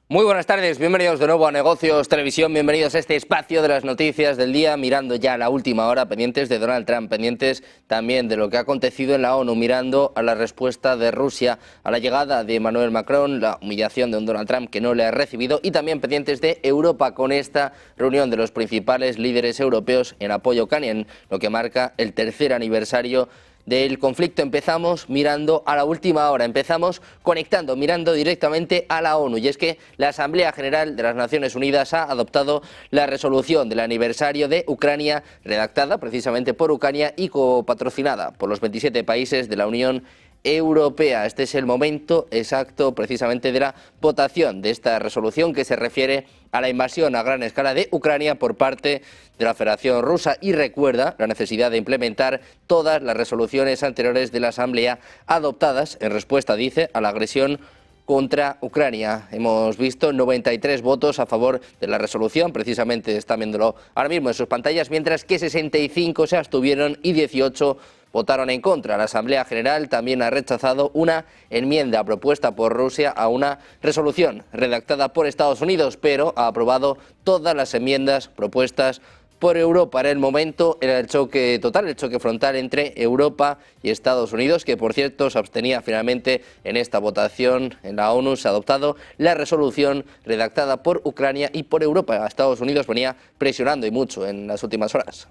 Muy buenas tardes, bienvenidos de nuevo a Negocios Televisión, bienvenidos a este espacio de las noticias del día, mirando ya a la última hora, pendientes de Donald Trump, pendientes también de lo que ha acontecido en la ONU, mirando a la respuesta de Rusia a la llegada de Emmanuel Macron, la humillación de un Donald Trump que no le ha recibido, y también pendientes de Europa con esta reunión de los principales líderes europeos en apoyo a Ucrania, en lo que marca el tercer aniversario del conflicto. Empezamos mirando a la última hora, empezamos conectando, mirando directamente a la ONU, y es que la Asamblea General de las Naciones Unidas ha adoptado la resolución del aniversario de Ucrania, redactada precisamente por Ucrania y copatrocinada por los 27 países de la Unión Europea. Este es el momento exacto precisamente de la votación de esta resolución que se refiere a la invasión a gran escala de Ucrania por parte de la Federación Rusa y recuerda la necesidad de implementar todas las resoluciones anteriores de la Asamblea adoptadas en respuesta, dice, a la agresión contra Ucrania. Hemos visto 93 votos a favor de la resolución, precisamente están viéndolo ahora mismo en sus pantallas, mientras que 65 se abstuvieron y 18 votaron en contra. La Asamblea General también ha rechazado una enmienda propuesta por Rusia a una resolución redactada por Estados Unidos, pero ha aprobado todas las enmiendas propuestas por Europa. En el momento era el choque total, el choque frontal entre Europa y Estados Unidos, que por cierto se abstenía finalmente en esta votación en la ONU. Se ha adoptado la resolución redactada por Ucrania y por Europa. Estados Unidos venía presionando y mucho en las últimas horas.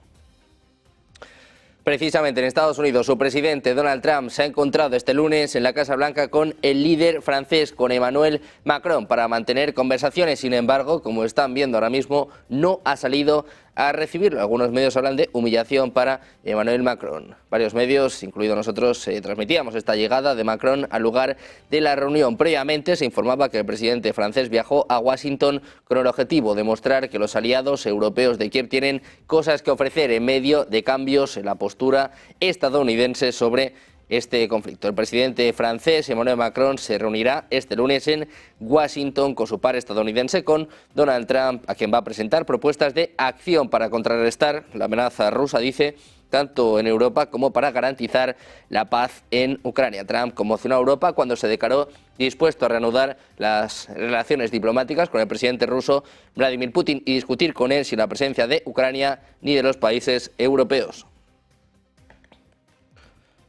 Precisamente en Estados Unidos, su presidente Donald Trump se ha encontrado este lunes en la Casa Blanca con el líder francés, con Emmanuel Macron, para mantener conversaciones. Sin embargo, como están viendo ahora mismo, no ha salido a recibirlo. Algunos medios hablan de humillación para Emmanuel Macron. Varios medios, incluidos nosotros, transmitíamos esta llegada de Macron al lugar de la reunión. Previamente se informaba que el presidente francés viajó a Washington con el objetivo de mostrar que los aliados europeos de Kiev tienen cosas que ofrecer en medio de cambios en la postura estadounidense sobre este conflicto. El presidente francés Emmanuel Macron se reunirá este lunes en Washington con su par estadounidense, con Donald Trump, a quien va a presentar propuestas de acción para contrarrestar la amenaza rusa, dice, tanto en Europa como para garantizar la paz en Ucrania. Trump conmocionó a Europa cuando se declaró dispuesto a reanudar las relaciones diplomáticas con el presidente ruso Vladimir Putin y discutir con él sin la presencia de Ucrania ni de los países europeos.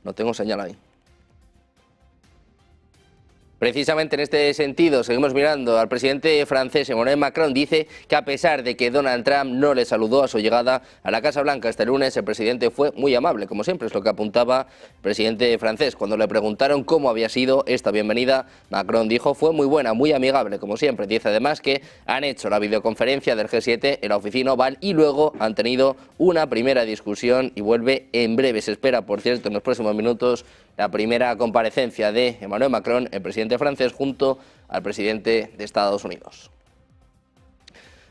No tengo señal ahí. Precisamente en este sentido, seguimos mirando al presidente francés Emmanuel Macron. Dice que a pesar de que Donald Trump no le saludó a su llegada a la Casa Blanca este lunes, el presidente fue muy amable, como siempre, es lo que apuntaba el presidente francés. Cuando le preguntaron cómo había sido esta bienvenida, Macron dijo fue muy buena, muy amigable, como siempre. Dice además que han hecho la videoconferencia del G7 en la oficina Oval y luego han tenido una primera discusión y vuelve en breve. Se espera, por cierto, en los próximos minutos la primera comparecencia de Emmanuel Macron, el presidente francés, junto al presidente de Estados Unidos.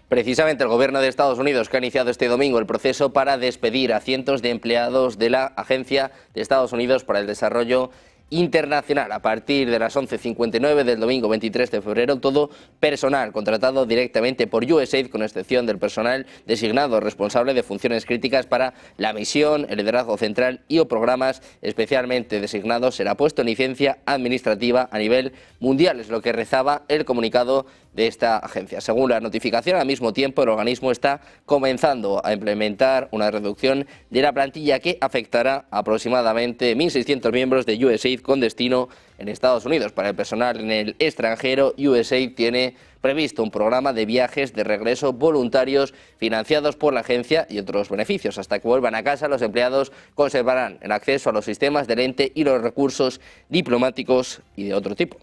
Precisamente el gobierno de Estados Unidos, que ha iniciado este domingo el proceso para despedir a cientos de empleados de la Agencia de Estados Unidos para el Desarrollo Internacional. A partir de las 11:59 del domingo 23 de febrero, todo personal contratado directamente por USAID, con excepción del personal designado responsable de funciones críticas para la misión, el liderazgo central y o programas especialmente designados, será puesto en licencia administrativa a nivel mundial. Es lo que rezaba el comunicado de esta agencia. Según la notificación, al mismo tiempo el organismo está comenzando a implementar una reducción de la plantilla que afectará a aproximadamente 1.600 miembros de USAID con destino en Estados Unidos. Para el personal en el extranjero, USAID tiene previsto un programa de viajes de regreso voluntarios financiados por la agencia y otros beneficios. Hasta que vuelvan a casa, los empleados conservarán el acceso a los sistemas del ente y los recursos diplomáticos y de otro tipo.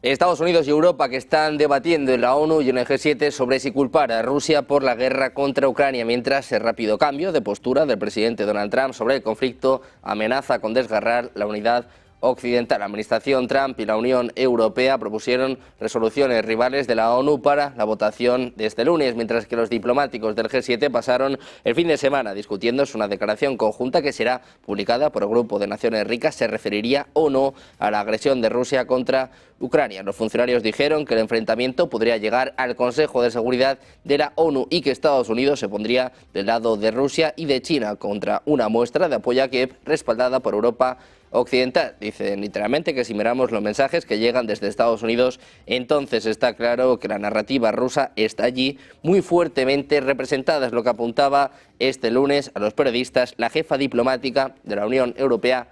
Estados Unidos y Europa, que están debatiendo en la ONU y en el G7 sobre si culpar a Rusia por la guerra contra Ucrania, mientras el rápido cambio de postura del presidente Donald Trump sobre el conflicto amenaza con desgarrar la unidad occidental. La administración Trump y la Unión Europea propusieron resoluciones rivales de la ONU para la votación de este lunes, mientras que los diplomáticos del G7 pasaron el fin de semana discutiendo una declaración conjunta que será publicada por el Grupo de Naciones Ricas. Se referiría o no a la agresión de Rusia contra Ucrania. Los funcionarios dijeron que el enfrentamiento podría llegar al Consejo de Seguridad de la ONU y que Estados Unidos se pondría del lado de Rusia y de China contra una muestra de apoyo a Kiev respaldada por Europa, occidental. Dicen literalmente que si miramos los mensajes que llegan desde Estados Unidos, entonces está claro que la narrativa rusa está allí muy fuertemente representada. Es lo que apuntaba este lunes a los periodistas la jefa diplomática de la Unión Europea,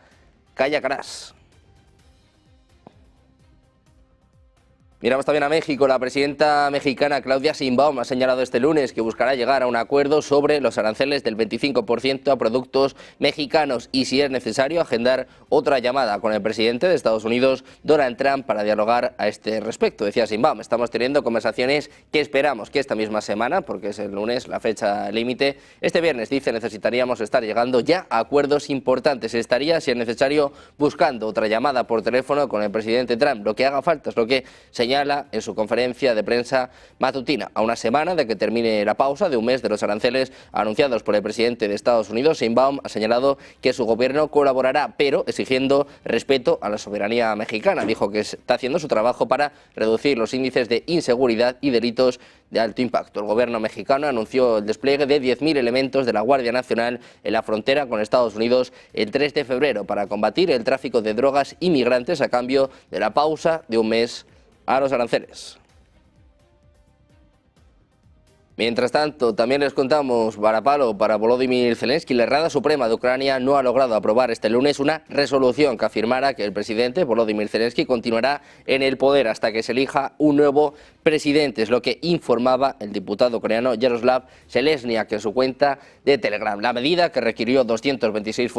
Kaja Kallas. Miramos también a México. La presidenta mexicana Claudia Sheinbaum ha señalado este lunes que buscará llegar a un acuerdo sobre los aranceles del 25% a productos mexicanos y, si es necesario, agendar otra llamada con el presidente de Estados Unidos, Donald Trump, para dialogar a este respecto. Decía Sheinbaum, estamos teniendo conversaciones que esperamos que esta misma semana, porque es el lunes la fecha límite, este viernes, dice, necesitaríamos estar llegando ya a acuerdos importantes. Estaría, si es necesario, buscando otra llamada por teléfono con el presidente Trump. Lo que haga falta es lo que señala en su conferencia de prensa matutina. A una semana de que termine la pausa de un mes de los aranceles anunciados por el presidente de Estados Unidos, Sheinbaum ha señalado que su gobierno colaborará, pero exigiendo respeto a la soberanía mexicana. Dijo que está haciendo su trabajo para reducir los índices de inseguridad y delitos de alto impacto. El gobierno mexicano anunció el despliegue de 10.000 elementos de la Guardia Nacional en la frontera con Estados Unidos el 3 de febrero para combatir el tráfico de drogas y migrantes a cambio de la pausa de un mes a los aranceles. Mientras tanto, también les contamos, varapalo para Volodymyr Zelensky. La Rada Suprema de Ucrania no ha logrado aprobar este lunes una resolución que afirmara que el presidente Volodymyr Zelensky continuará en el poder hasta que se elija un nuevo presidente. Es lo que informaba el diputado ucraniano Yaroslav Zelensky en su cuenta de Telegram. La medida, que requirió 226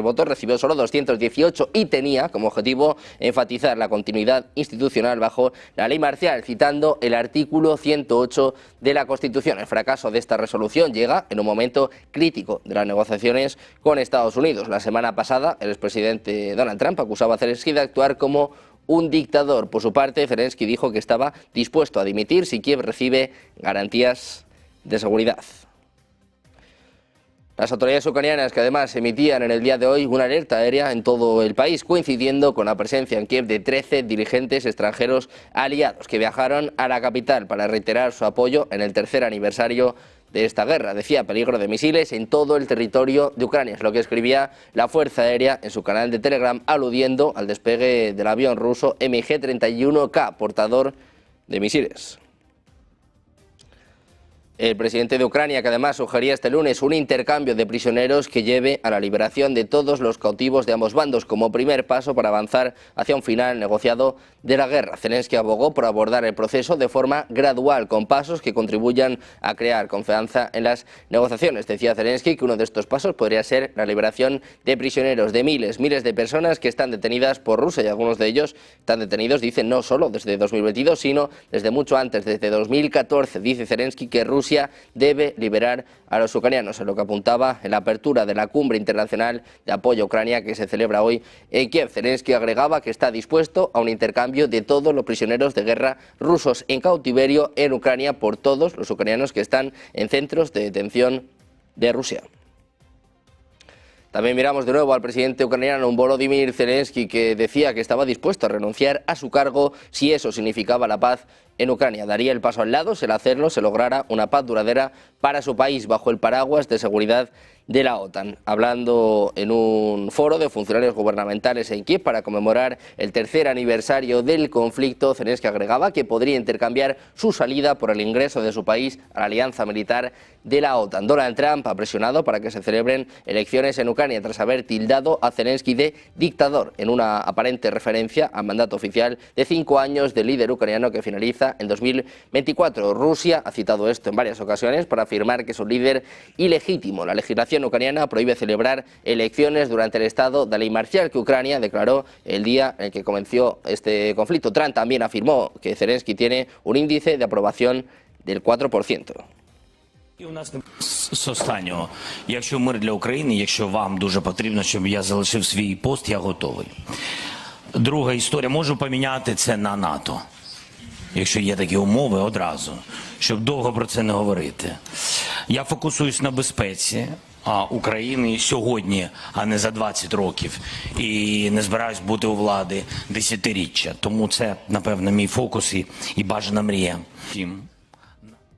votos, recibió solo 218 y tenía como objetivo enfatizar la continuidad institucional bajo la ley marcial, citando el artículo 108 de la Constitución. El fracaso de esta resolución llega en un momento crítico de las negociaciones con Estados Unidos. La semana pasada, el expresidente Donald Trump acusaba a Zelensky de actuar como un dictador. Por su parte, Zelensky dijo que estaba dispuesto a dimitir si Kiev recibe garantías de seguridad. Las autoridades ucranianas, que además emitían en el día de hoy una alerta aérea en todo el país, coincidiendo con la presencia en Kiev de 13 dirigentes extranjeros aliados que viajaron a la capital para reiterar su apoyo en el tercer aniversario de esta guerra. Decía peligro de misiles en todo el territorio de Ucrania, es lo que escribía la Fuerza Aérea en su canal de Telegram, aludiendo al despegue del avión ruso MiG-31K, portador de misiles. El presidente de Ucrania, que además sugería este lunes un intercambio de prisioneros que lleve a la liberación de todos los cautivos de ambos bandos como primer paso para avanzar hacia un final negociado de la guerra. Zelensky abogó por abordar el proceso de forma gradual, con pasos que contribuyan a crear confianza en las negociaciones. Decía Zelensky que uno de estos pasos podría ser la liberación de prisioneros, de miles de personas que están detenidas por Rusia, y algunos de ellos están detenidos, dicen, no solo desde 2022, sino desde mucho antes, desde 2014. Dice Zelensky que Rusia debe liberar a los ucranianos, en lo que apuntaba en la apertura de la cumbre internacional de apoyo a Ucrania que se celebra hoy en Kiev. Zelensky agregaba que está dispuesto a un intercambio de todos los prisioneros de guerra rusos en cautiverio en Ucrania por todos los ucranianos que están en centros de detención de Rusia. También miramos de nuevo al presidente ucraniano Volodymyr Zelensky, que decía que estaba dispuesto a renunciar a su cargo si eso significaba la paz en Ucrania. Daría el paso al lado si al hacerlo se lograra una paz duradera para su país bajo el paraguas de seguridad de la OTAN. Hablando en un foro de funcionarios gubernamentales en Kiev para conmemorar el tercer aniversario del conflicto, Zelensky agregaba que podría intercambiar su salida por el ingreso de su país a la alianza militar de la OTAN. Donald Trump ha presionado para que se celebren elecciones en Ucrania tras haber tildado a Zelensky de dictador en una aparente referencia al mandato oficial de 5 años del líder ucraniano que finaliza en 2024. Rusia ha citado esto en varias ocasiones para afirmar que es un líder ilegítimo. La legislación ucraniana prohíbe celebrar elecciones durante el estado de ley marcial que Ucrania declaró el día en el que comenzó este conflicto. Trump también afirmó que Zelensky tiene un índice de aprobación del 4%. І у нас з останнього, якщо мир для України, якщо вам дуже потрібно, щоб я залишив свій пост, я готовий. Друга історія, можу поміняти це на НАТО, якщо є такі умови одразу, щоб довго про це не говорити. Я фокусуюсь на безпеці України сьогодні, а не за 20 років, і не збираюсь бути у влади десятиріччя. Тому це, напевно, мій фокус і бажана мрія.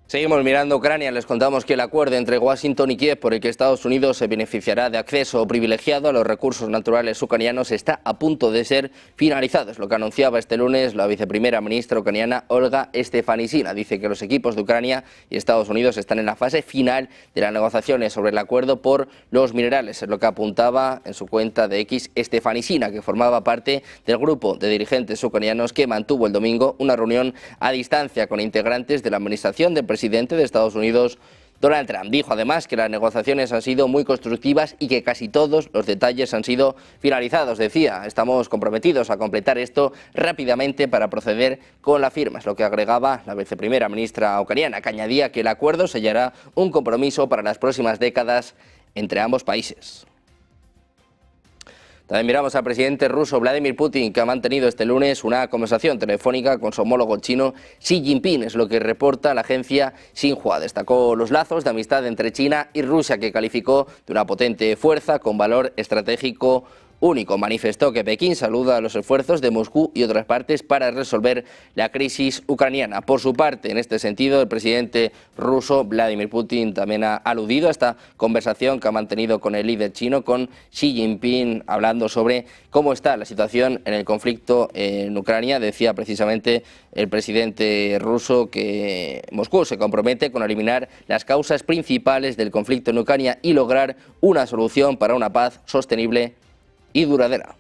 Seguimos mirando Ucrania. Les contamos que el acuerdo entre Washington y Kiev por el que Estados Unidos se beneficiará de acceso privilegiado a los recursos naturales ucranianos está a punto de ser finalizado. Es lo que anunciaba este lunes la viceprimera ministra ucraniana Olga Stefanishyna. Dice que los equipos de Ucrania y Estados Unidos están en la fase final de las negociaciones sobre el acuerdo por los minerales. Es lo que apuntaba en su cuenta de X Stefanishyna, que formaba parte del grupo de dirigentes ucranianos que mantuvo el domingo una reunión a distancia con integrantes de la administración del presidente de Estados Unidos, Donald Trump. Dijo además que las negociaciones han sido muy constructivas y que casi todos los detalles han sido finalizados. Decía, estamos comprometidos a completar esto rápidamente para proceder con la firma. Es lo que agregaba la viceprimera ministra ucraniana, que añadía que el acuerdo sellará un compromiso para las próximas décadas entre ambos países. También miramos al presidente ruso Vladimir Putin, que ha mantenido este lunes una conversación telefónica con su homólogo chino Xi Jinping. Es lo que reporta la agencia Xinhua. Destacó los lazos de amistad entre China y Rusia, que calificó de una potente fuerza con valor estratégico único. Manifestó que Pekín saluda los esfuerzos de Moscú y otras partes para resolver la crisis ucraniana. Por su parte, en este sentido, el presidente ruso Vladimir Putin también ha aludido a esta conversación que ha mantenido con el líder chino, con Xi Jinping, hablando sobre cómo está la situación en el conflicto en Ucrania. Decía precisamente el presidente ruso que Moscú se compromete con eliminar las causas principales del conflicto en Ucrania y lograr una solución para una paz sostenible y duradera.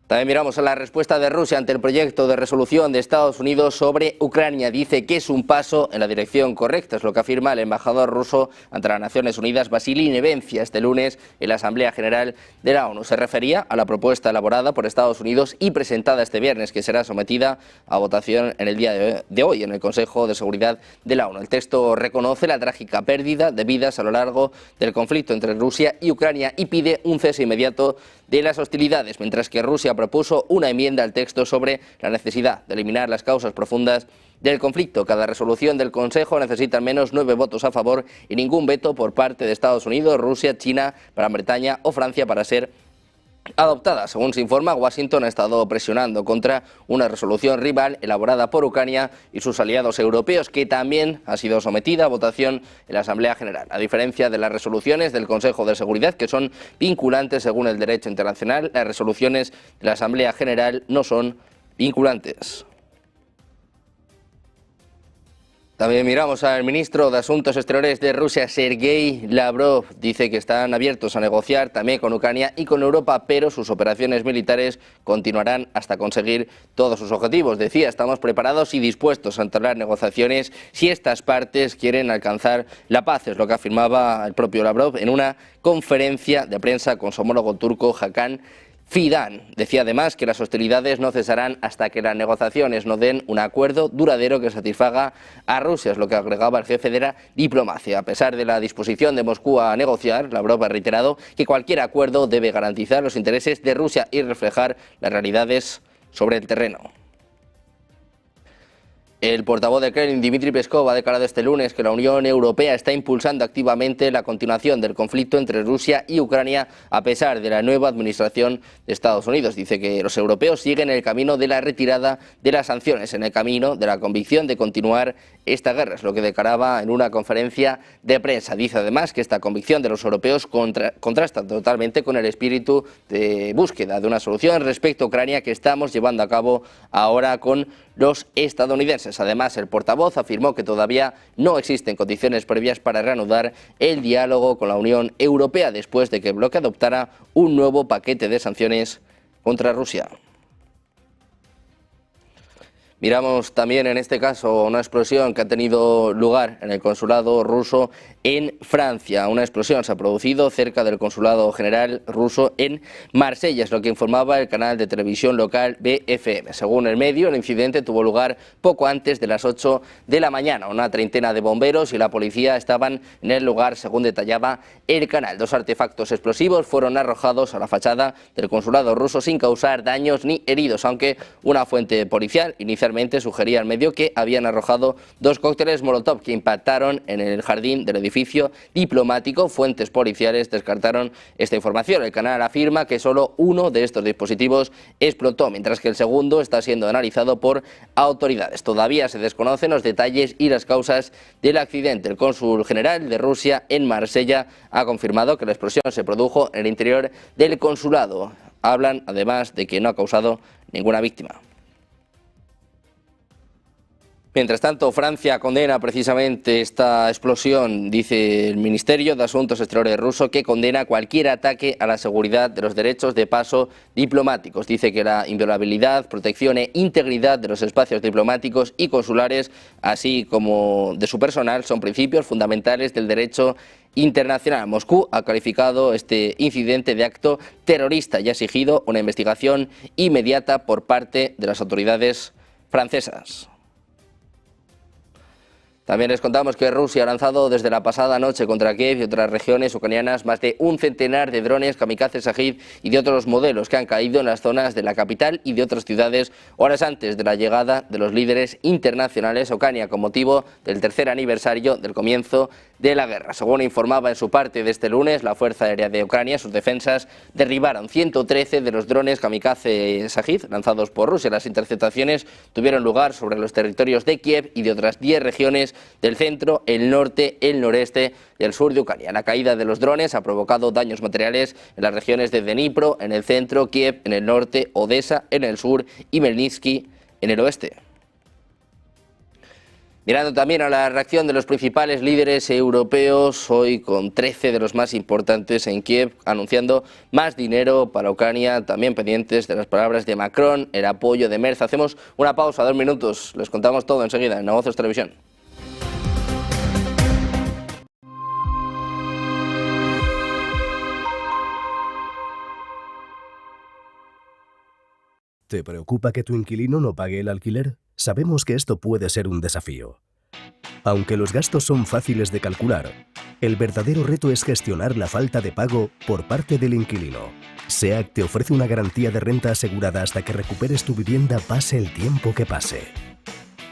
También miramos a la respuesta de Rusia ante el proyecto de resolución de Estados Unidos sobre Ucrania. Dice que es un paso en la dirección correcta, es lo que afirma el embajador ruso ante las Naciones Unidas, Vasily Nevencia, este lunes en la Asamblea General de la ONU. Se refería a la propuesta elaborada por Estados Unidos y presentada este viernes, que será sometida a votación en el día de hoy en el Consejo de Seguridad de la ONU. El texto reconoce la trágica pérdida de vidas a lo largo del conflicto entre Rusia y Ucrania y pide un cese inmediato de las hostilidades, mientras que Rusia propuso una enmienda al texto sobre la necesidad de eliminar las causas profundas del conflicto. Cada resolución del Consejo necesita al menos 9 votos a favor y ningún veto por parte de Estados Unidos, Rusia, China, Gran Bretaña o Francia para ser adoptada. Según se informa, Washington ha estado presionando contra una resolución rival elaborada por Ucrania y sus aliados europeos, que también ha sido sometida a votación en la Asamblea General. A diferencia de las resoluciones del Consejo de Seguridad, que son vinculantes según el derecho internacional, las resoluciones de la Asamblea General no son vinculantes. También miramos al ministro de Asuntos Exteriores de Rusia, Sergei Lavrov. Dice que están abiertos a negociar también con Ucrania y con Europa, pero sus operaciones militares continuarán hasta conseguir todos sus objetivos. Decía, estamos preparados y dispuestos a entablar negociaciones si estas partes quieren alcanzar la paz. Es lo que afirmaba el propio Lavrov en una conferencia de prensa con su homólogo turco, Hakan Fidan. Decía además que las hostilidades no cesarán hasta que las negociaciones no den un acuerdo duradero que satisfaga a Rusia, es lo que agregaba el jefe de la diplomacia. A pesar de la disposición de Moscú a negociar, Lavrov ha reiterado que cualquier acuerdo debe garantizar los intereses de Rusia y reflejar las realidades sobre el terreno. El portavoz de Kremlin, Dmitry Peskov, ha declarado este lunes que la Unión Europea está impulsando activamente la continuación del conflicto entre Rusia y Ucrania a pesar de la nueva administración de Estados Unidos. Dice que los europeos siguen el camino de la retirada de las sanciones, en el camino de la convicción de continuar esta guerra. Es lo que declaraba en una conferencia de prensa. Dice además que esta convicción de los europeos contrasta totalmente con el espíritu de búsqueda de una solución respecto a Ucrania que estamos llevando a cabo ahora con los estadounidenses. Además, el portavoz afirmó que todavía no existen condiciones previas para reanudar el diálogo con la Unión Europea después de que el bloque adoptara un nuevo paquete de sanciones contra Rusia. Miramos también en este caso una explosión que ha tenido lugar en el consulado ruso en Francia. Una explosión se ha producido cerca del consulado general ruso en Marsella, es lo que informaba el canal de televisión local BFM. Según el medio, el incidente tuvo lugar poco antes de las 8 de la mañana. Una treintena de bomberos y la policía estaban en el lugar, según detallaba el canal. 2 artefactos explosivos fueron arrojados a la fachada del consulado ruso sin causar daños ni heridos, aunque una fuente policial inicialmente inicialmente sugería al medio que habían arrojado 2 cócteles Molotov que impactaron en el jardín del edificio diplomático. Fuentes policiales descartaron esta información. El canal afirma que solo uno de estos dispositivos explotó, mientras que el segundo está siendo analizado por autoridades. Todavía se desconocen los detalles y las causas del accidente. El cónsul general de Rusia en Marsella ha confirmado que la explosión se produjo en el interior del consulado. Hablan además de que no ha causado ninguna víctima. Mientras tanto, Francia condena precisamente esta explosión. Dice el Ministerio de Asuntos Exteriores ruso que condena cualquier ataque a la seguridad de los derechos de paso diplomáticos. Dice que la inviolabilidad, protección e integridad de los espacios diplomáticos y consulares, así como de su personal, son principios fundamentales del derecho internacional. Moscú ha calificado este incidente de acto terrorista y ha exigido una investigación inmediata por parte de las autoridades francesas. También les contamos que Rusia ha lanzado desde la pasada noche contra Kiev y otras regiones ucranianas más de un centenar de drones kamikaze Shahid y de otros modelos que han caído en las zonas de la capital y de otras ciudades horas antes de la llegada de los líderes internacionales a Ucrania con motivo del tercer aniversario del comienzo de la guerra. Según informaba en su parte de este lunes, la Fuerza Aérea de Ucrania, sus defensas derribaron 113 de los drones kamikaze Shahid lanzados por Rusia. Las interceptaciones tuvieron lugar sobre los territorios de Kiev y de otras 10 regiones del centro, el norte, el noreste y el sur de Ucrania. La caída de los drones ha provocado daños materiales en las regiones de Dnipro, en el centro, Kiev en el norte, Odesa en el sur y Melnytsky en el oeste. Mirando también a la reacción de los principales líderes europeos, hoy con 13 de los más importantes en Kiev, anunciando más dinero para Ucrania, también pendientes de las palabras de Macron, el apoyo de Merz. Hacemos una pausa, 2 minutos, les contamos todo enseguida en Negocios Televisión. ¿Te preocupa que tu inquilino no pague el alquiler? Sabemos que esto puede ser un desafío. Aunque los gastos son fáciles de calcular, el verdadero reto es gestionar la falta de pago por parte del inquilino. SEAC te ofrece una garantía de renta asegurada hasta que recuperes tu vivienda pase el tiempo que pase.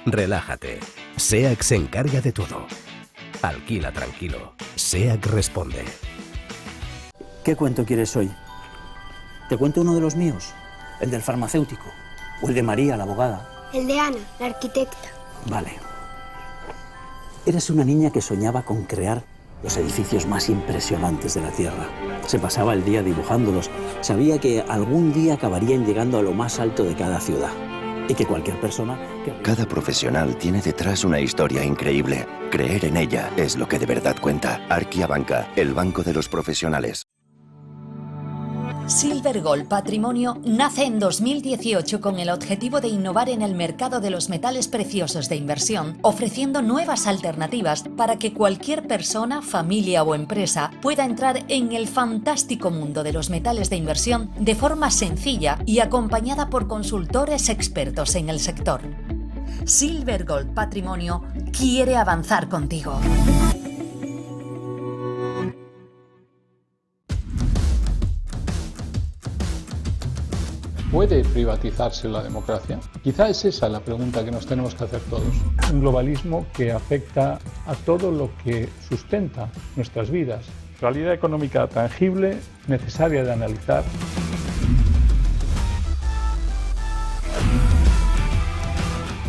Relájate. SEAC se encarga de todo. Alquila tranquilo. SEAC responde. ¿Qué cuento quieres hoy? ¿Te cuento uno de los míos? ¿El del farmacéutico? ¿O el de María, la abogada? El de Ana, la arquitecta. Vale. Eres una niña que soñaba con crear los edificios más impresionantes de la Tierra. Se pasaba el día dibujándolos. Sabía que algún día acabarían llegando a lo más alto de cada ciudad. Y que cualquier persona... Cada profesional tiene detrás una historia increíble. Creer en ella es lo que de verdad cuenta. Arquia Banca, el banco de los profesionales. Silver Gold Patrimonio nace en 2018 con el objetivo de innovar en el mercado de los metales preciosos de inversión, ofreciendo nuevas alternativas para que cualquier persona, familia o empresa pueda entrar en el fantástico mundo de los metales de inversión de forma sencilla y acompañada por consultores expertos en el sector. Silver Gold Patrimonio quiere avanzar contigo. ¿Puede privatizarse la democracia? Quizá es esa la pregunta que nos tenemos que hacer todos. Un globalismo que afecta a todo lo que sustenta nuestras vidas. Realidad económica tangible, necesaria de analizar.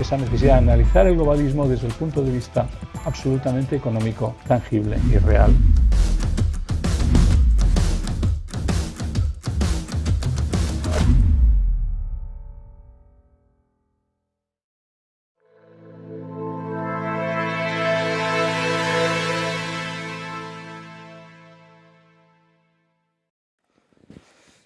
Esa necesidad de analizar el globalismo desde el punto de vista absolutamente económico, tangible y real.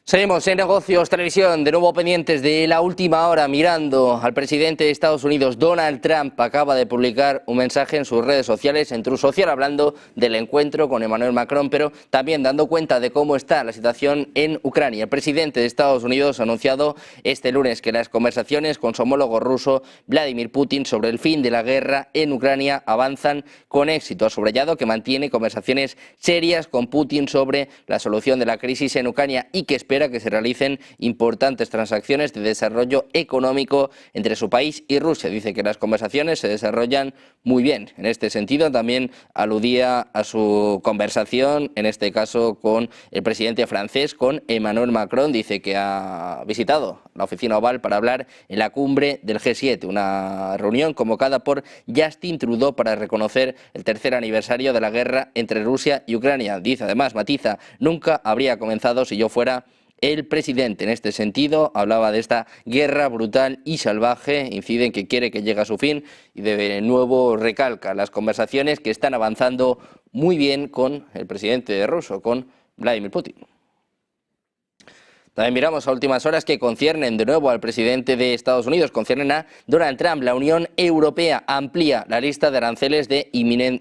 Seguimos en Negocios Televisión, de nuevo pendientes de la última hora, mirando al presidente de Estados Unidos, Donald Trump. Acaba de publicar un mensaje en sus redes sociales, en Truth Social, hablando del encuentro con Emmanuel Macron, pero también dando cuenta de cómo está la situación en Ucrania. El presidente de Estados Unidos ha anunciado este lunes que las conversaciones con su homólogo ruso, Vladimir Putin, sobre el fin de la guerra en Ucrania avanzan con éxito. Ha subrayado que mantiene conversaciones serias con Putin sobre la solución de la crisis en Ucrania y que espera espera que se realicen importantes transacciones de desarrollo económico entre su país y Rusia. Dice que las conversaciones se desarrollan muy bien. En este sentido, también aludía a su conversación, en este caso con el presidente francés, con Emmanuel Macron. Dice que ha visitado la oficina oval para hablar en la cumbre del G7, una reunión convocada por Justin Trudeau para reconocer el tercer aniversario de la guerra entre Rusia y Ucrania. Dice además, matiza, nunca habría comenzado si yo fuera el presidente. En este sentido, hablaba de esta guerra brutal y salvaje, incide en que quiere que llegue a su fin y de nuevo recalca las conversaciones que están avanzando muy bien con el presidente ruso, con Vladimir Putin. También miramos a últimas horas que conciernen de nuevo al presidente de Estados Unidos, conciernen a Donald Trump. La Unión Europea amplía la lista de aranceles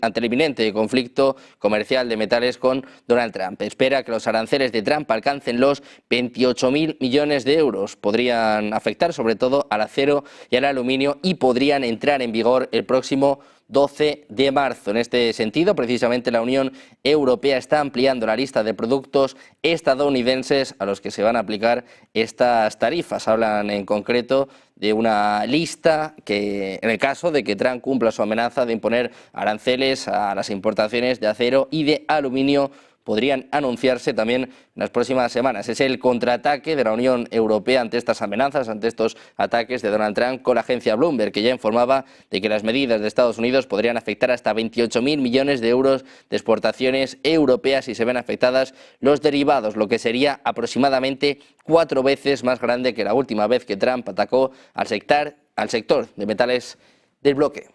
ante el inminente conflicto comercial de metales con Donald Trump. Espera que los aranceles de Trump alcancen los 28.000 millones de euros. Podrían afectar sobre todo al acero y al aluminio y podrían entrar en vigor el próximo 12 de marzo. En este sentido, precisamente la Unión Europea está ampliando la lista de productos estadounidenses a los que se van a aplicar estas tarifas. Hablan en concreto de una lista que, en el caso de que Trump cumpla su amenaza de imponer aranceles a las importaciones de acero y de aluminio, podrían anunciarse también en las próximas semanas. Es el contraataque de la Unión Europea ante estas amenazas, ante estos ataques de Donald Trump, con la agencia Bloomberg, que ya informaba de que las medidas de Estados Unidos podrían afectar hasta 28.000 millones de euros de exportaciones europeas si se ven afectadas los derivados, lo que sería aproximadamente 4 veces más grande que la última vez que Trump atacó al sector de metales del bloque.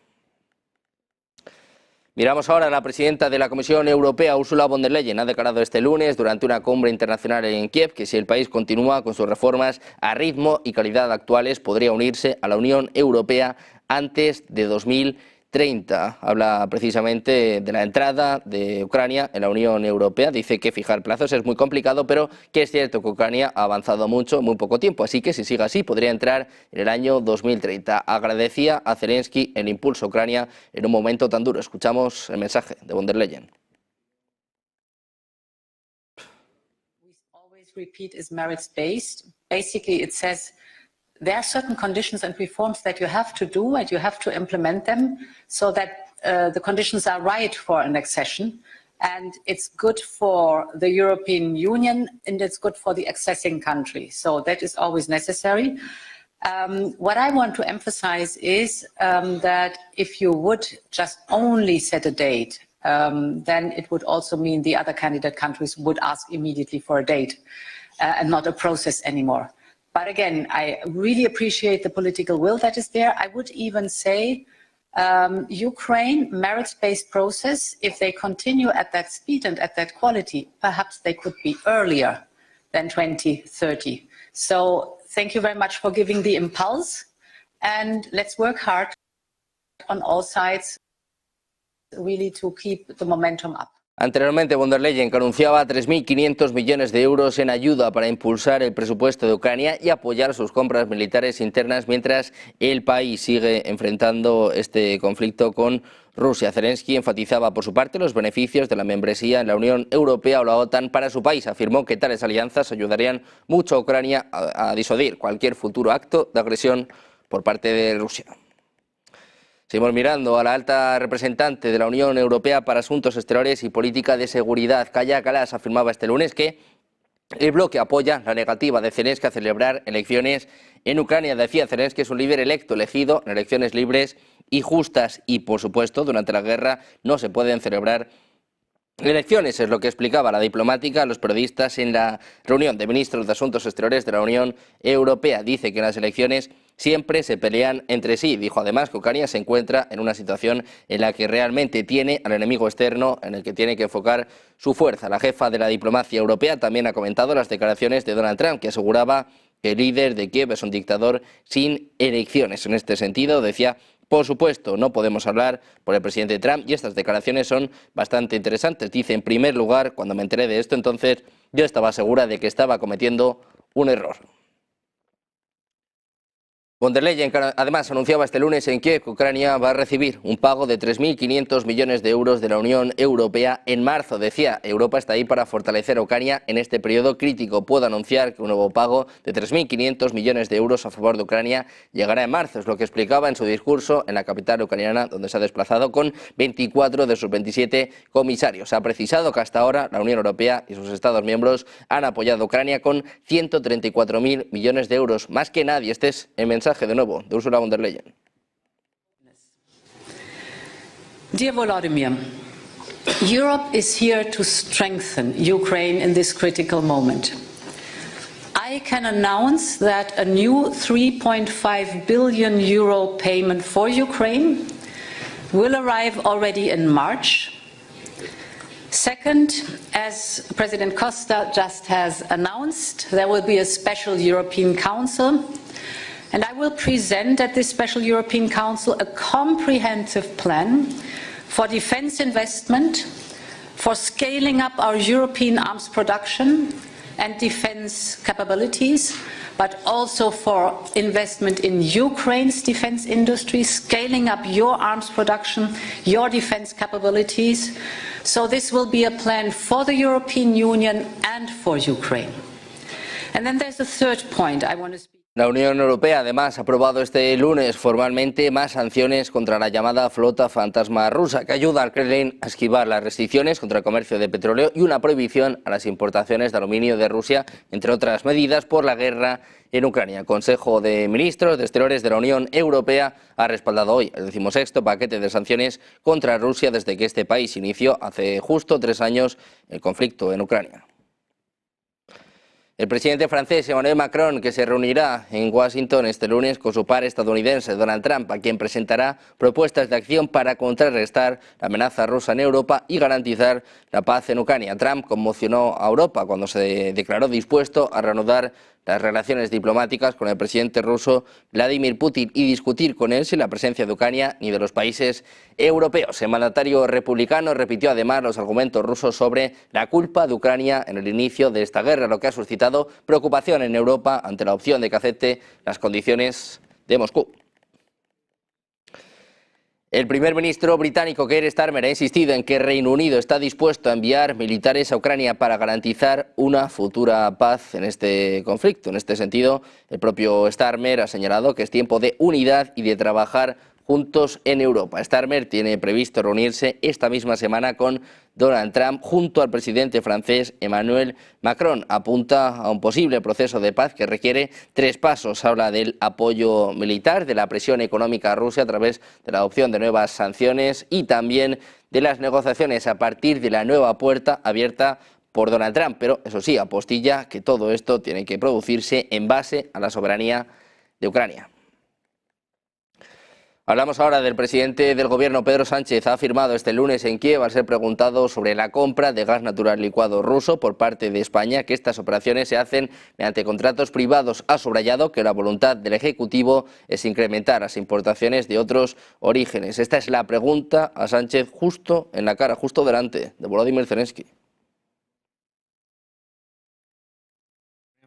Miramos ahora a la presidenta de la Comisión Europea, Ursula von der Leyen. Ha declarado este lunes durante una cumbre internacional en Kiev que si el país continúa con sus reformas a ritmo y calidad actuales podría unirse a la Unión Europea antes de 2030. Habla precisamente de la entrada de Ucrania en la Unión Europea. Dice que fijar plazos es muy complicado, pero que es cierto que Ucrania ha avanzado mucho en muy poco tiempo. Así que si sigue así podría entrar en el año 2030. Agradecía a Zelensky el impulso a Ucrania en un momento tan duro. Escuchamos el mensaje de von der Leyen. Basically, it says there are certain conditions and reforms that you have to do and you have to implement them so that the conditions are right for an accession. And it's good for the European Union and it's good for the accessing country. So that is always necessary. What I want to emphasize is that if you would just only set a date, then it would also mean the other candidate countries would ask immediately for a date and not a process anymore. But again, I really appreciate the political will that is there. I would even say Ukraine, merits-based process, if they continue at that speed and at that quality, perhaps they could be earlier than 2030. So thank you very much for giving the impulse, and let's work hard on all sides really to keep the momentum up. Anteriormente, von der Leyen, que anunciaba 3.500 millones de euros en ayuda para impulsar el presupuesto de Ucrania y apoyar sus compras militares internas mientras el país sigue enfrentando este conflicto con Rusia. Zelensky enfatizaba por su parte los beneficios de la membresía en la Unión Europea o la OTAN para su país. Afirmó que tales alianzas ayudarían mucho a Ucrania a disuadir cualquier futuro acto de agresión por parte de Rusia. Seguimos mirando a la alta representante de la Unión Europea para Asuntos Exteriores y Política de Seguridad. Kaja Kallas afirmaba este lunes que el bloque apoya la negativa de Zelensky a celebrar elecciones en Ucrania. Decía Zelensky que es un líder electo, elegido en elecciones libres y justas y, por supuesto, durante la guerra no se pueden celebrar elecciones, es lo que explicaba la diplomática a los periodistas en la reunión de ministros de Asuntos Exteriores de la Unión Europea. Dice que las elecciones siempre se pelean entre sí. Dijo además que Ucrania se encuentra en una situación en la que realmente tiene al enemigo externo en el que tiene que enfocar su fuerza. La jefa de la diplomacia europea también ha comentado las declaraciones de Donald Trump, que aseguraba que el líder de Kiev es un dictador sin elecciones. En este sentido, decía: por supuesto, no podemos hablar por el presidente Trump y estas declaraciones son bastante interesantes. Dice: en primer lugar, cuando me enteré de esto, entonces yo estaba segura de que estaba cometiendo un error. Von der Leyen además anunciaba este lunes en Kiev que Ucrania va a recibir un pago de 3.500 millones de euros de la Unión Europea en marzo. Decía, Europa está ahí para fortalecer a Ucrania en este periodo crítico. Puedo anunciar que un nuevo pago de 3.500 millones de euros a favor de Ucrania llegará en marzo. Es lo que explicaba en su discurso en la capital ucraniana, donde se ha desplazado con 24 de sus 27 comisarios. Ha precisado que hasta ahora la Unión Europea y sus Estados miembros han apoyado a Ucrania con 134.000 millones de euros, más que nadie. Este es el mensaje de nuevo de Ursula von der Leyen. Dear Volodymyr, Europe is here to strengthen Ukraine in this critical moment. I can announce that a new 3.5 billion euro payment for Ukraine will arrive already in March. Second, as President Costa just has announced, there will be a special European Council. And I will present at this special European Council a comprehensive plan for defence investment, for scaling up our European arms production and defence capabilities, but also for investment in Ukraine's defence industry, scaling up your arms production, your defence capabilities. So this will be a plan for the European Union and for Ukraine. And then there's a third point I want to speak. La Unión Europea además ha aprobado este lunes formalmente más sanciones contra la llamada flota fantasma rusa, que ayuda al Kremlin a esquivar las restricciones contra el comercio de petróleo y una prohibición a las importaciones de aluminio de Rusia, entre otras medidas por la guerra en Ucrania. El Consejo de Ministros de Exteriores de la Unión Europea ha respaldado hoy el 16º paquete de sanciones contra Rusia desde que este país inició hace justo 3 años el conflicto en Ucrania. El presidente francés Emmanuel Macron, que se reunirá en Washington este lunes con su par estadounidense Donald Trump, a quien presentará propuestas de acción para contrarrestar la amenaza rusa en Europa y garantizar la paz en Ucrania. Trump conmocionó a Europa cuando se declaró dispuesto a reanudar las relaciones diplomáticas con el presidente ruso Vladimir Putin y discutir con él sin la presencia de Ucrania ni de los países europeos. El mandatario republicano repitió además los argumentos rusos sobre la culpa de Ucrania en el inicio de esta guerra, lo que ha suscitado preocupación en Europa ante la opción de que acepte las condiciones de Moscú. El primer ministro británico Keir Starmer ha insistido en que Reino Unido está dispuesto a enviar militares a Ucrania para garantizar una futura paz en este conflicto. En este sentido, el propio Starmer ha señalado que es tiempo de unidad y de trabajar juntos en Europa. Starmer tiene previsto reunirse esta misma semana con Donald Trump junto al presidente francés Emmanuel Macron. Apunta a un posible proceso de paz que requiere 3 pasos. Habla del apoyo militar, de la presión económica a Rusia a través de la adopción de nuevas sanciones y también de las negociaciones a partir de la nueva puerta abierta por Donald Trump. Pero eso sí, apostilla que todo esto tiene que producirse en base a la soberanía de Ucrania. Hablamos ahora del presidente del gobierno, Pedro Sánchez. Ha afirmado este lunes en Kiev, al ser preguntado sobre la compra de gas natural licuado ruso por parte de España, que estas operaciones se hacen mediante contratos privados. Ha subrayado que la voluntad del Ejecutivo es incrementar las importaciones de otros orígenes. Esta es la pregunta a Sánchez justo en la cara, justo delante de Volodymyr Zelensky.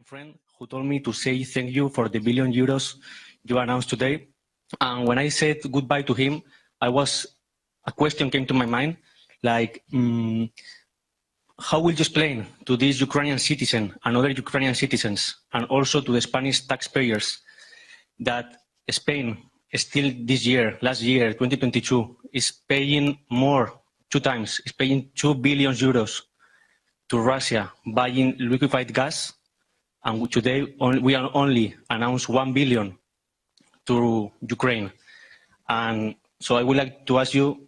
Friend who told me to say thank you for the €1 billion you announced today. And when I said goodbye to him, a question came to my mind, like, how will you explain to this Ukrainian citizen and other Ukrainian citizens, and also to the Spanish taxpayers, that Spain still this year, last year, 2022, is paying more, 2 times, is paying €2 billion to Russia buying liquefied gas, and today we are only announced $1 billion to Ukraine. And so I would like to ask you,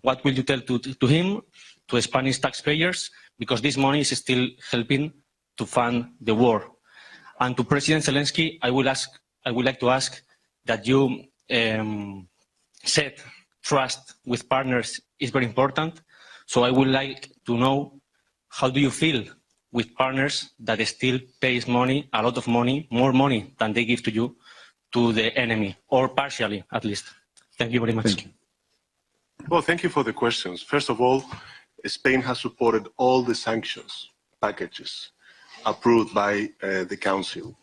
what will you tell to him, to Spanish taxpayers, because this money is still helping to fund the war? And to President Zelensky, I would like to ask that you said trust with partners is very important. So I would like to know, how do you feel with partners that still pays money, a lot of money, more money than they give to you, to the enemy, or partially at least? Thank you very much. Thank you. Well, thank you for the questions. First of all, Spain has supported all the sanctions packages approved by the Council.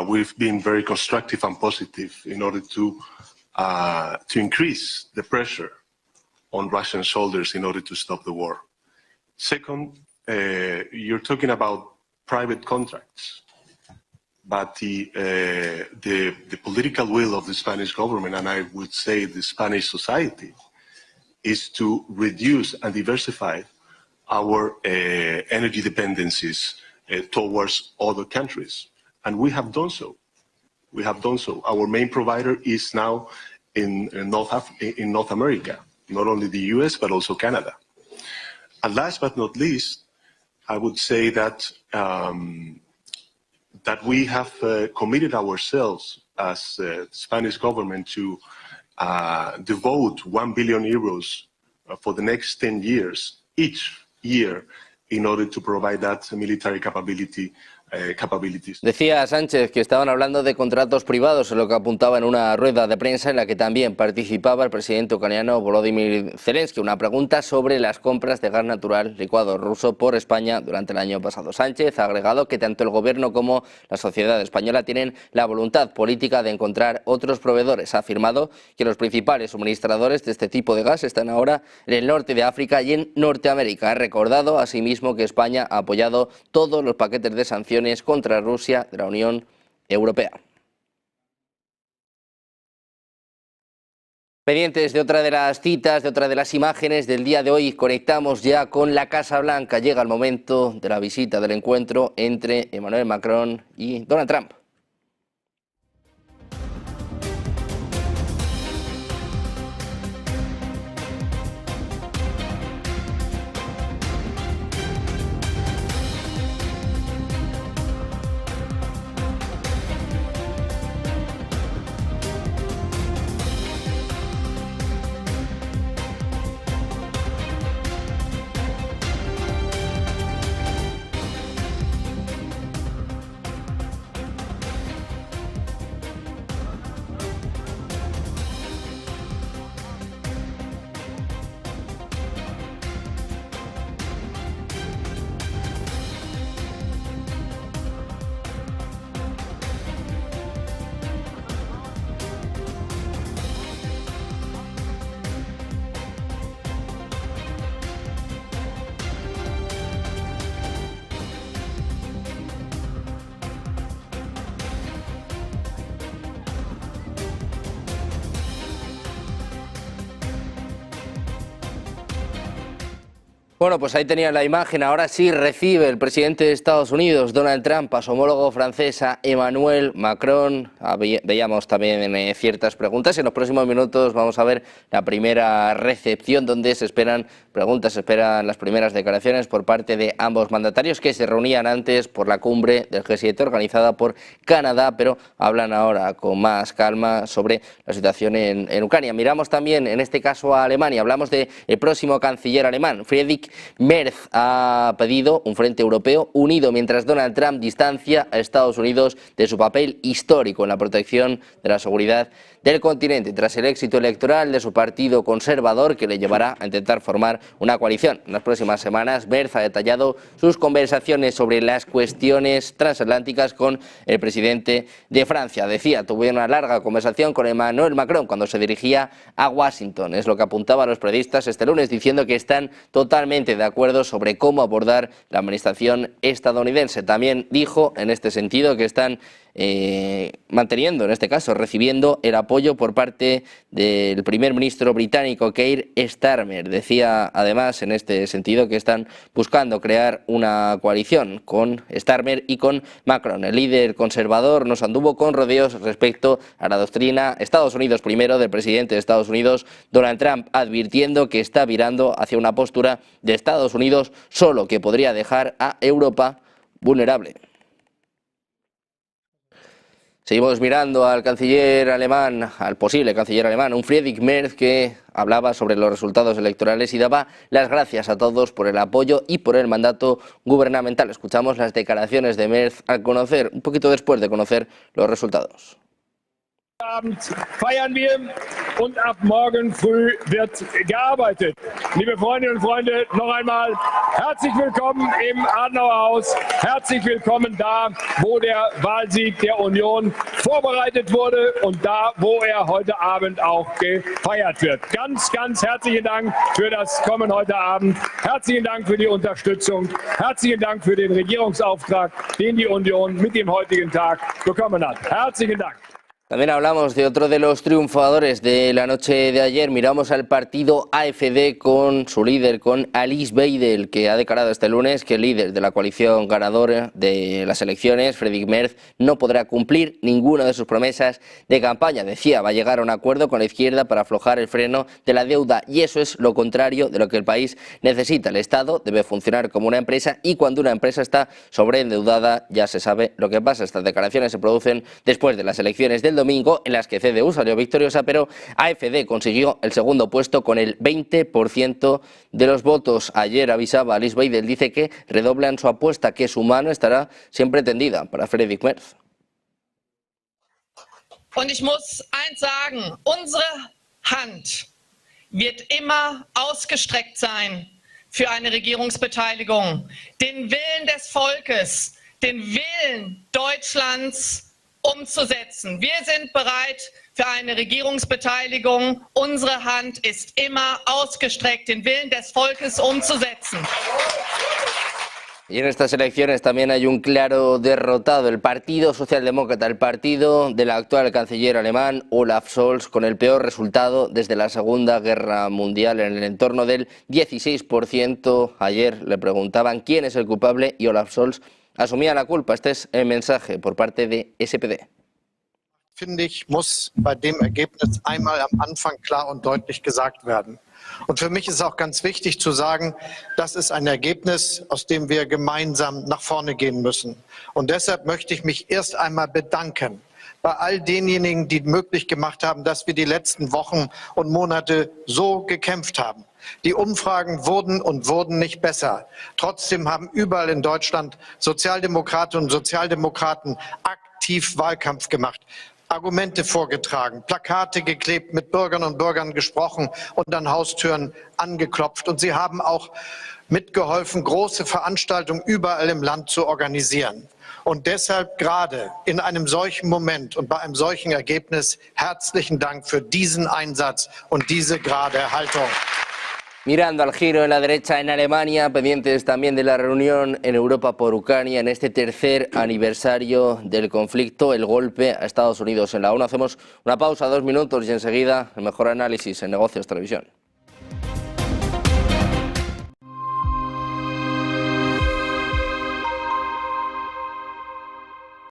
we've been very constructive and positive in order to increase the pressure on Russian shoulders in order to stop the war. Second, you're talking about private contracts, but the political will of the Spanish government, and I would say the Spanish society, is to reduce and diversify our energy dependencies towards other countries. And we have done so. We have done so. Our main provider is now in North America, not only the US, but also Canada. And last but not least, I would say that that we have committed ourselves as the Spanish government to devote 1 billion euros for the next 10 years, each year, in order to provide that military capabilities. Decía Sánchez que estaban hablando de contratos privados, en lo que apuntaba en una rueda de prensa en la que también participaba el presidente ucraniano Volodymyr Zelensky. Una pregunta sobre las compras de gas natural licuado ruso por España durante el año pasado. Sánchez ha agregado que tanto el gobierno como la sociedad española tienen la voluntad política de encontrar otros proveedores. Ha afirmado que los principales suministradores de este tipo de gas están ahora en el norte de África y en Norteamérica. Ha recordado asimismo que España ha apoyado todos los paquetes de sanciones contra Rusia de la Unión Europea. Pendientes de otra de las citas, de otra de las imágenes del día de hoy, conectamos ya con la Casa Blanca. Llega el momento de la visita, del encuentro entre Emmanuel Macron y Donald Trump. Bueno, pues ahí tenía la imagen. Ahora sí recibe el presidente de Estados Unidos, Donald Trump, a su homólogo francés, Emmanuel Macron. Veíamos también ciertas preguntas. En los próximos minutos vamos a ver la primera recepción, donde se esperan preguntas, se esperan las primeras declaraciones por parte de ambos mandatarios, que se reunían antes por la cumbre del G7 organizada por Canadá, pero hablan ahora con más calma sobre la situación en Ucrania. Miramos también, en este caso, a Alemania. Hablamos del próximo canciller alemán, Friedrich Merz. Ha pedido un frente europeo unido, mientras Donald Trump distancia a Estados Unidos de su papel histórico en la protección de la seguridad del continente, tras el éxito electoral de su partido conservador, que le llevará a intentar formar una coalición. En las próximas semanas, Merz ha detallado sus conversaciones sobre las cuestiones transatlánticas con el presidente de Francia. Decía, tuvo una larga conversación con Emmanuel Macron cuando se dirigía a Washington. Es lo que apuntaban los periodistas este lunes, diciendo que están totalmente de acuerdo sobre cómo abordar la administración estadounidense. También dijo, en este sentido, que están manteniendo, en este caso, recibiendo el apoyo por parte del primer ministro británico Keir Starmer. Decía además, en este sentido, que están buscando crear una coalición con Starmer y con Macron. El líder conservador nos anduvo con rodeos respecto a la doctrina Estados Unidos primero del presidente de Estados Unidos, Donald Trump, advirtiendo que está virando hacia una postura de Estados Unidos solo, que podría dejar a Europa vulnerable. Seguimos mirando al canciller alemán, al posible canciller alemán, un Friedrich Merz, que hablaba sobre los resultados electorales y daba las gracias a todos por el apoyo y por el mandato gubernamental. Escuchamos las declaraciones de Merz al conocer, un poquito después de conocer los resultados. Abend feiern wir und ab morgen früh wird gearbeitet. Liebe Freundinnen und Freunde, noch einmal herzlich willkommen im Adenauer Haus. Herzlich willkommen da, wo der Wahlsieg der Union vorbereitet wurde und da, wo er heute Abend auch gefeiert wird. Ganz, ganz herzlichen Dank für das Kommen heute Abend. Herzlichen Dank für die Unterstützung. Herzlichen Dank für den Regierungsauftrag, den die Unión mit dem heutigen Tag bekommen hat. Herzlichen Dank. También hablamos de otro de los triunfadores de la noche de ayer. Miramos al partido AfD con su líder, con Alice Weidel, que ha declarado este lunes que el líder de la coalición ganadora de las elecciones, Friedrich Merz, no podrá cumplir ninguna de sus promesas de campaña. Decía, va a llegar a un acuerdo con la izquierda para aflojar el freno de la deuda, y eso es lo contrario de lo que el país necesita. El Estado debe funcionar como una empresa, y cuando una empresa está sobreendeudada ya se sabe lo que pasa. Estas declaraciones se producen después de las elecciones del domingo, en las que CDU salió victoriosa, pero AfD consiguió el segundo puesto con el 20% de los votos. Ayer avisaba Alice Weidel, dice que redoblan su apuesta, que su mano estará siempre tendida para Friedrich Merz. Und ich muss eins sagen, unsere Hand wird immer ausgestreckt sein für eine Regierungsbeteiligung. Den Willen des Volkes, den Willen Deutschlands umzusetzen. Wir sind bereit für eine Regierungsbeteiligung. Unsere Hand ist immer ausgestreckt, den Willen des Volkes umzusetzen. Y en estas elecciones también hay un claro derrotado, el Partido Socialdemócrata, el partido del actual canciller alemán Olaf Scholz, con el peor resultado desde la Segunda Guerra Mundial, en el entorno del 16%. Ayer le preguntaban quién es el culpable y Olaf Scholz asumía la culpa. Este es el mensaje por parte de SPD. Finde ich, muss bei dem Ergebnis einmal am Anfang klar und deutlich gesagt werden. Und für mich ist auch ganz wichtig zu sagen, das ist ein Ergebnis, aus dem wir gemeinsam nach vorne gehen müssen. Und deshalb möchte ich mich erst einmal bedanken bei all denjenigen, die möglich gemacht haben, dass wir die letzten Wochen und Monate so gekämpft haben. Die Umfragen wurden nicht besser. Trotzdem haben überall in Deutschland Sozialdemokratinnen und Sozialdemokraten aktiv Wahlkampf gemacht, Argumente vorgetragen, Plakate geklebt, mit Bürgern und Bürgern gesprochen und an Haustüren angeklopft. Und sie haben auch mitgeholfen, große Veranstaltungen überall im Land zu organisieren. Und deshalb gerade in einem solchen Moment und bei einem solchen Ergebnis herzlichen Dank für diesen Einsatz und diese gerade Haltung. Mirando al giro en la derecha en Alemania, pendientes también de la reunión en Europa por Ucrania, en este tercer aniversario del conflicto, el golpe a Estados Unidos en la ONU. Hacemos una pausa, 2 minutos, y enseguida el mejor análisis en Negocios Televisión.